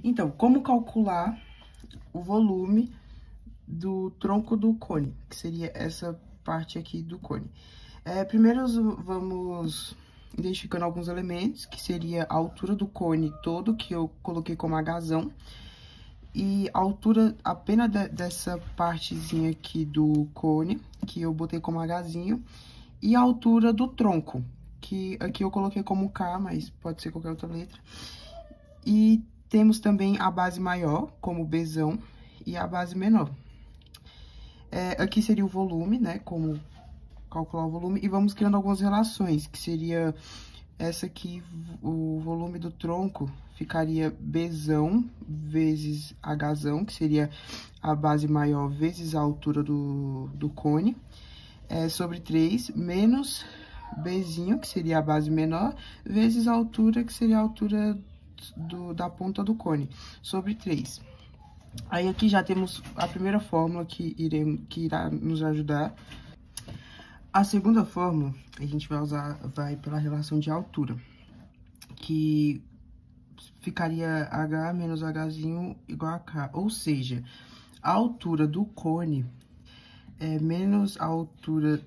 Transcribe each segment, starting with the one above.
Então, como calcular o volume do tronco do cone, que seria essa parte aqui do cone? Primeiro, vamos identificando alguns elementos, que seria a altura do cone todo, que eu coloquei como Hzão, e a altura apenas dessa partezinha aqui do cone, que eu botei como Hzinho, e a altura do tronco, que aqui eu coloquei como K, mas pode ser qualquer outra letra. E temos também a base maior, como Bzão, e a base menor. Aqui seria o volume, né, como calcular o volume, e vamos criando algumas relações, que seria essa aqui, o volume do tronco ficaria Bzão vezes Hzão, que seria a base maior vezes a altura do cone, sobre 3, menos Bzinho, que seria a base menor, vezes a altura, que seria a altura da ponta do cone, sobre 3. Aí aqui já temos a primeira fórmula que irá nos ajudar. A segunda fórmula, a gente vai pela relação de altura, que ficaria H menos Hzinho igual a K, ou seja, a altura do cone menos a altura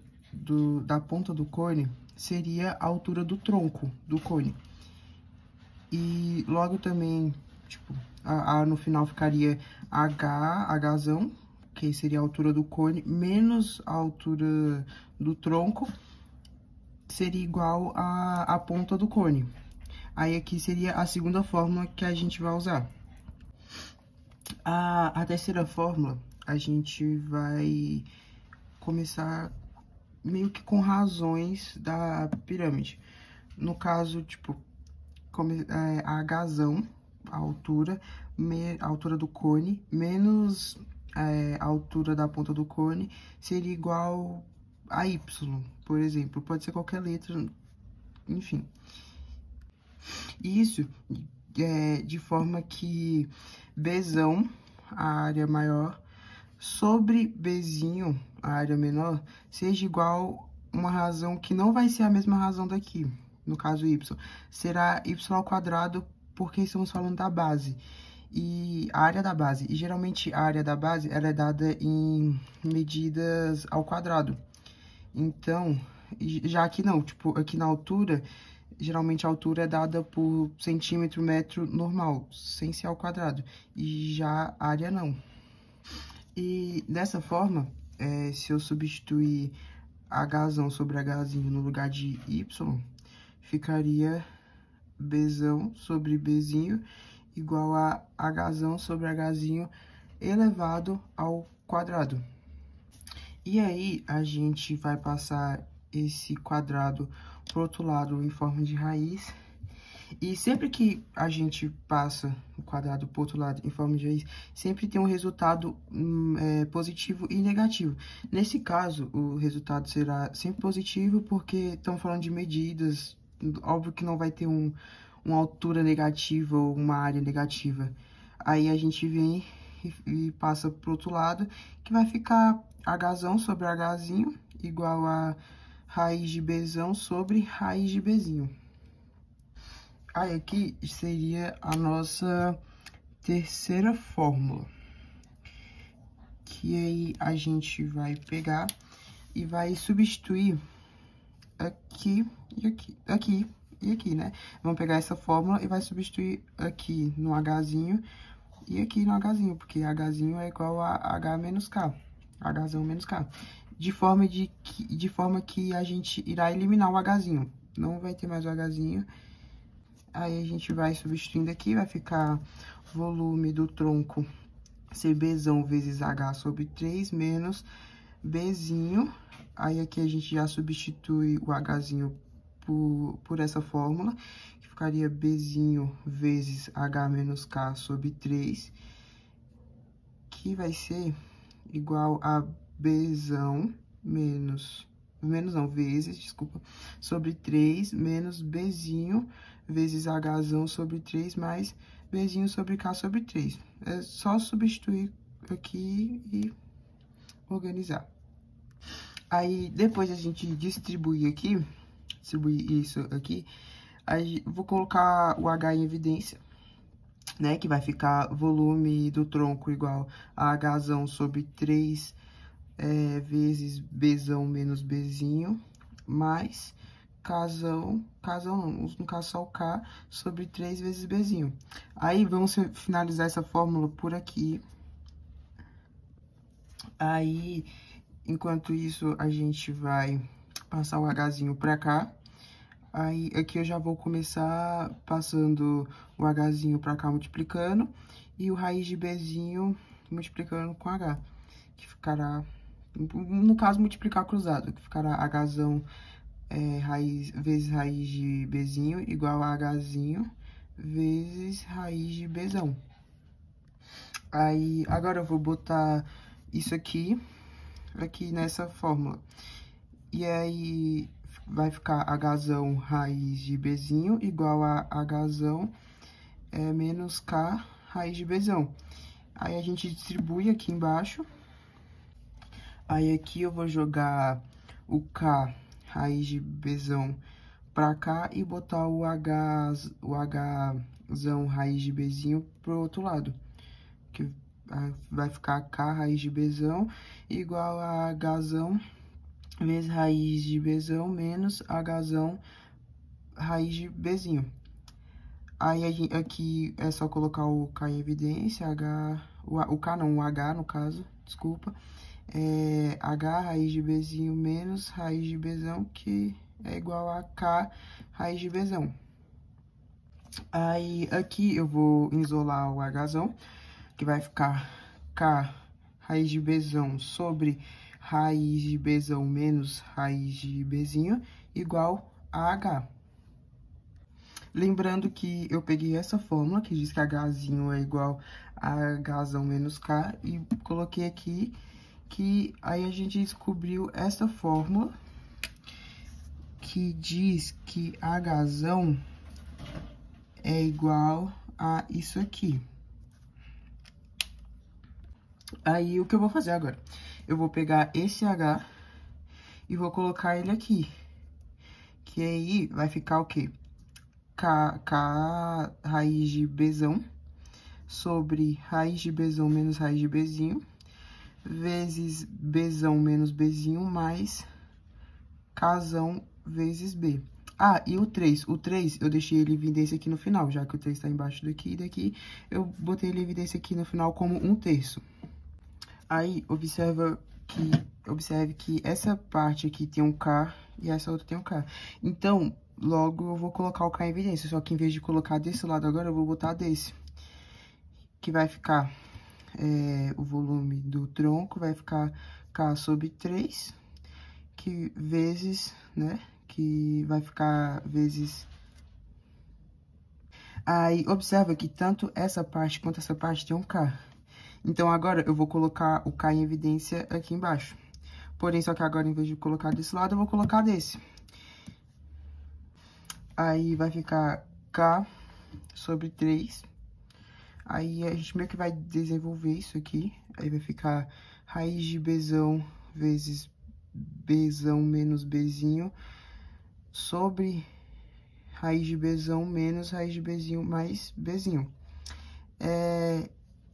da ponta do cone seria a altura do tronco do cone. E logo também, tipo, no final ficaria Hzão, que seria a altura do cone, menos a altura do tronco, que seria igual à ponta do cone. Aí aqui seria a segunda fórmula que a gente vai usar. A terceira fórmula, a gente vai começar meio que com razões da pirâmide. No caso, tipo, a Hzão, a altura do cone, menos a altura da ponta do cone, seria igual a Y, por exemplo. Pode ser qualquer letra, enfim. Isso de forma que Bzão, a área maior, sobre Bzinho, a área menor, seja igual uma razão que não vai ser a mesma razão daqui, no caso y, será y², porque estamos falando da base, e a área da base. E geralmente a área da base ela é dada em medidas ao quadrado. Então, já aqui não, tipo, aqui na altura, geralmente a altura é dada por centímetro, metro normal, sem ser ao quadrado. E já a área não. E dessa forma, se eu substituir Hzão sobre Hzinho no lugar de Y, ficaria Bzão sobre Bzinho igual a Hzão sobre Hzinho elevado ao quadrado. E aí, a gente vai passar esse quadrado pro outro lado em forma de raiz. E sempre que a gente passa o quadrado pro outro lado em forma de raiz, sempre tem um resultado positivo e negativo. Nesse caso, o resultado será sempre positivo, porque estamos falando de medidas. Óbvio que não vai ter uma altura negativa ou uma área negativa. Aí a gente vem e passa pro outro lado, que vai ficar Hzão sobre Hzinho igual a raiz de Bzão sobre raiz de Bzinho. Aí aqui seria a nossa terceira fórmula, que aí a gente vai pegar e vai substituir aqui e aqui, aqui e aqui, né? Vamos pegar essa fórmula e vai substituir aqui no Hzinho e aqui no Hzinho, porque Hzinho é igual a H menos K, Hzão menos K. De forma que a gente irá eliminar o Hzinho, não vai ter mais o Hzinho. Aí a gente vai substituindo aqui, vai ficar volume do tronco ser Bzão vezes H sobre 3 menos Bzinho. Aí aqui a gente já substitui o Hzinho por essa fórmula, que ficaria Bzinho vezes H menos K sobre 3, que vai ser igual a Bzão sobre 3 menos Bzinho vezes Hzão sobre 3 mais Bzinho sobre K sobre 3. É só substituir aqui e organizar. Aí, depois a gente distribuir isso aqui, aí vou colocar o H em evidência. né? Que vai ficar volume do tronco igual a Hzão sobre 3 vezes Bzão menos Bzinho, mais Kzão não, no caso só o K, sobre 3 vezes Bzinho. Aí, vamos finalizar essa fórmula por aqui. Aí, enquanto isso, a gente vai passar o Hzinho pra cá. Aí, aqui eu já vou começar passando o Hzinho pra cá, multiplicando. E o raiz de Bzinho multiplicando com H, que ficará, no caso, multiplicar cruzado, que ficará Hzão vezes raiz de Bzinho igual a Hzinho vezes raiz de Bzão. Aí, agora eu vou botar isso aqui nessa fórmula. E aí, vai ficar Hzão raiz de Bzinho igual a Hzão menos K raiz de Bzão. Aí, a gente distribui aqui embaixo. Aí, aqui eu vou jogar o K raiz de Bzão pra cá e botar o Hzão raiz de Bzinho pro outro lado. Que vai ficar K raiz de Bzão igual a Hzão vezes raiz de Bzão menos Hzão raiz de Bzinho. Aí, aqui é só colocar o K em evidência, o K não, o H no caso, desculpa. H raiz de Bzinho menos raiz de Bzão, que é igual a K raiz de Bzão. Aí, aqui eu vou isolar o Hzão, que vai ficar K raiz de Bzão sobre raiz de Bzão menos raiz de Bzinho, igual a H. Lembrando que eu peguei essa fórmula, que diz que Hzinho é igual a Hzão menos K, e coloquei aqui, que aí a gente descobriu essa fórmula, que diz que Hzão é igual a isso aqui. Aí, o que eu vou fazer agora? Eu vou pegar esse H e vou colocar ele aqui. Que aí vai ficar o quê? K raiz de Bzão sobre raiz de Bzão menos raiz de Bzinho, vezes Bzão menos Bzinho, mais Kzão vezes B. Ah, e o 3. O 3, eu deixei ele em evidência aqui no final, já que o 3 tá embaixo daqui e daqui, eu botei ele em evidência aqui no final como 1/3. Aí, observe que essa parte aqui tem um K e essa outra tem um K. Então, logo eu vou colocar o K em evidência, só que em vez de colocar desse lado agora, eu vou botar desse. Que vai ficar o volume do tronco, vai ficar K sobre 3, que vezes, né, que vai ficar vezes... Aí, observa que tanto essa parte quanto essa parte tem um K. Então, agora, eu vou colocar o K em evidência aqui embaixo. Porém, só que agora, em vez de colocar desse lado, eu vou colocar desse. Aí, vai ficar K sobre 3. Aí, a gente meio que vai desenvolver isso aqui. Aí, vai ficar raiz de Bzão vezes Bzão menos Bzinho sobre raiz de Bzão menos raiz de Bzinho mais Bzinho.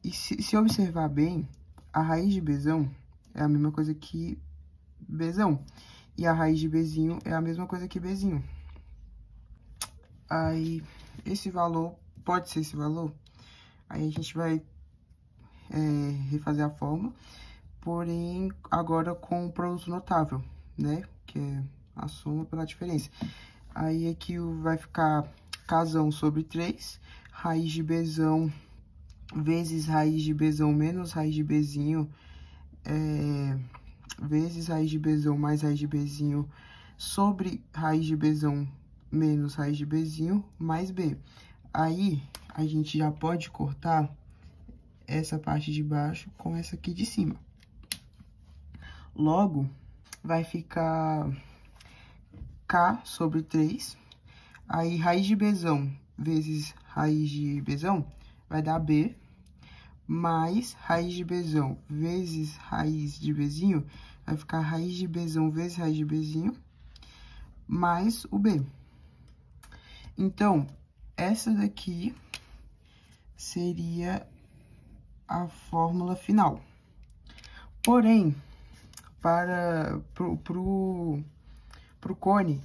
E se observar bem, a raiz de Bzão é a mesma coisa que Bzão. E a raiz de Bzinho é a mesma coisa que Bzinho. Aí, esse valor, pode ser esse valor. Aí, a gente vai refazer a fórmula. Porém, agora com o produto notável, né? Que é a soma pela diferença. Aí, aqui vai ficar Kzão sobre 3, raiz de Bzão vezes raiz de Bzão menos raiz de Bzinho, vezes raiz de Bzão mais raiz de Bzinho, sobre raiz de Bzão menos raiz de Bzinho, mais B. Aí, a gente já pode cortar essa parte de baixo com essa aqui de cima. Logo, vai ficar K sobre 3, aí raiz de Bzão vezes raiz de Bzão vai dar B, mais raiz de Bzão vezes raiz de Bzinho, vai ficar raiz de Bzão vezes raiz de Bzinho, mais o B. Então, essa daqui seria a fórmula final. Porém, pro cone,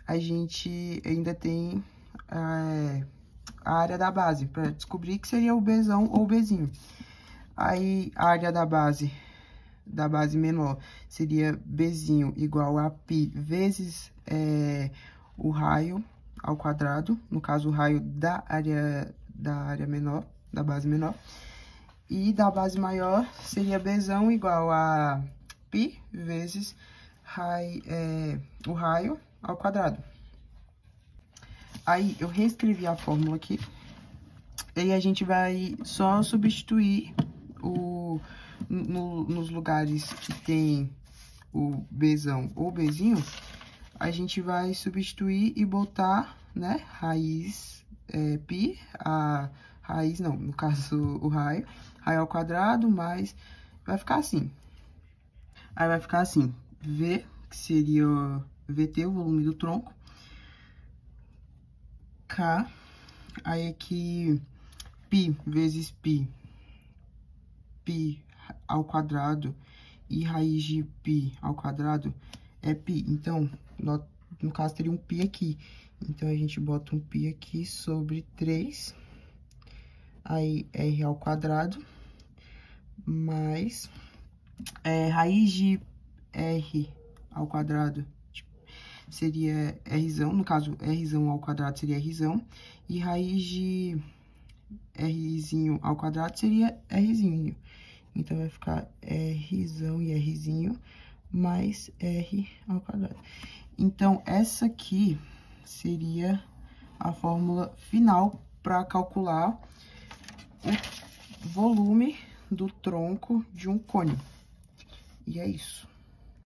a gente ainda tem a área da base, para descobrir que seria o Bzão ou o Bzinho. Aí, a área da base menor seria Bzinho igual a π vezes o raio ao quadrado, no caso, o raio da área menor, da base menor. E da base maior seria Bzão igual a π vezes o raio ao quadrado. Aí, eu reescrevi a fórmula aqui. E a gente vai só substituir nos lugares que tem o Bzão ou Bzinho, a gente vai substituir e botar, né, raiz π, a raiz não, no caso o raio ao quadrado, mais, vai ficar assim. Aí vai ficar assim, V, que seria VT, o volume do tronco, K, aí aqui π vezes π ao quadrado e raiz de π ao quadrado é π. Então, no caso, teria um π aqui. Então, a gente bota um π aqui sobre 3. Aí, r ao quadrado mais raiz de r ao quadrado seria rzão. No caso, rzão ao quadrado seria rzão. E raiz de rzinho ao quadrado seria rzinho. Então, vai ficar rzão e rzinho mais r ao quadrado. Então, essa aqui seria a fórmula final para calcular o volume do tronco de um cone. E é isso.